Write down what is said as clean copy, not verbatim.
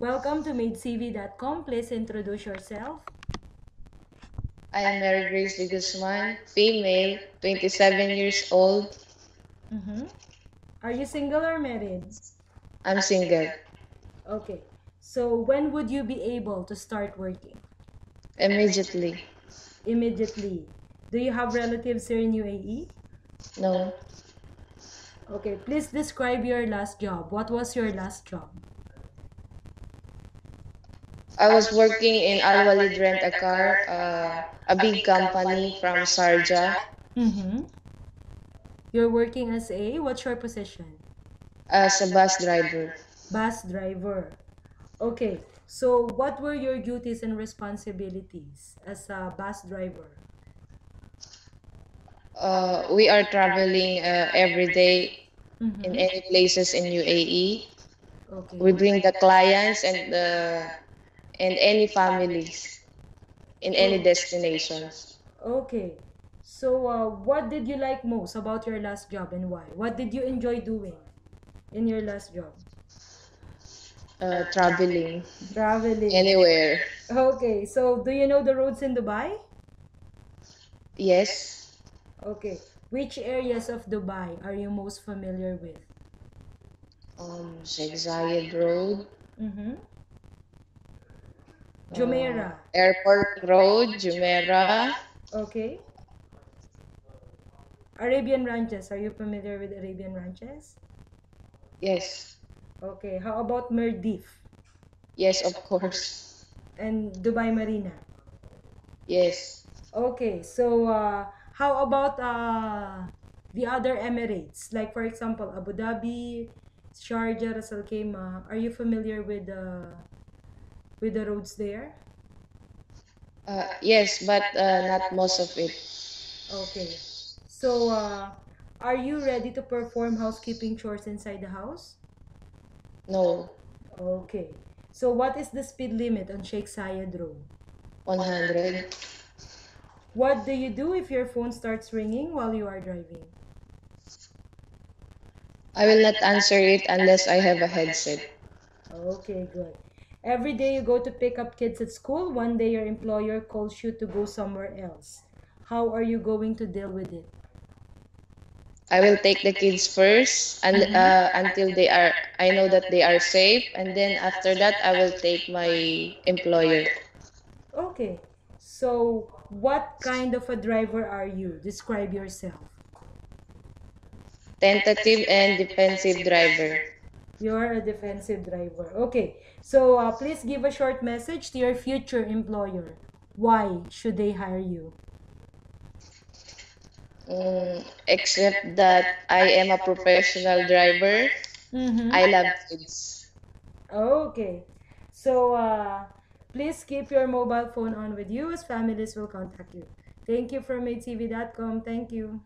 Welcome to MaidCV.com. Please introduce yourself. I am Mary Grace de Guzman, female, 27 years old. Mm-hmm. Are you single or married? I'm single. Okay. So when would you be able to start working? Immediately. Immediately. Do you have relatives here in UAE? No. Okay. Please describe your last job. What was your last job? I was working in Al Walid Rent a Car, a big company from Sharjah, Mm-hmm. You're working as what's your position? as a bus driver. Bus driver. Okay. So what were your duties and responsibilities as a bus driver? We are traveling every day in Mm-hmm. any places in UAE. Okay. We bring the clients and any families in any destinations. Okay. So, what did you like most about your last job and why? What did you enjoy doing in your last job? Traveling Traveling. anywhere. Okay. So, do you know the roads in Dubai? Yes. Okay. Which areas of Dubai are you most familiar with? Sheikh Zayed Road, Mm-hmm. uh, Jumeirah. Airport Road, Jumeirah. Okay. Arabian Ranches. Are you familiar with Arabian Ranches? Yes, Okay. How about Mirdif yes, of course. and Dubai Marina? Yes. Okay, so how about the other Emirates? Like for example, Abu Dhabi, Sharjah, Ras Al Khaimah. Are you familiar with the roads there? Yes, but not most of it. Okay. So are you ready to perform housekeeping chores inside the house? No, Okay. So what is the speed limit on Sheikh Zayed Road? 100. What do you do if your phone starts ringing while you are driving? I will not answer it unless I have a headset. Okay, good. Every day you go to pick up kids at school, one day your employer calls you to go somewhere else. How are you going to deal with it? I will take the kids first and until they are I know that they are safe, and then after that I will take my employer. Okay. So, what kind of a driver are you? Describe yourself. Tentative and defensive driver. You are a defensive driver. Okay. So, please give a short message to your future employer. Why should they hire you? Except that I am a professional driver. Mm-hmm. I love kids. Okay. So, please keep your mobile phone on with you as families will contact you. Thank you from MaidTV.com. Thank you.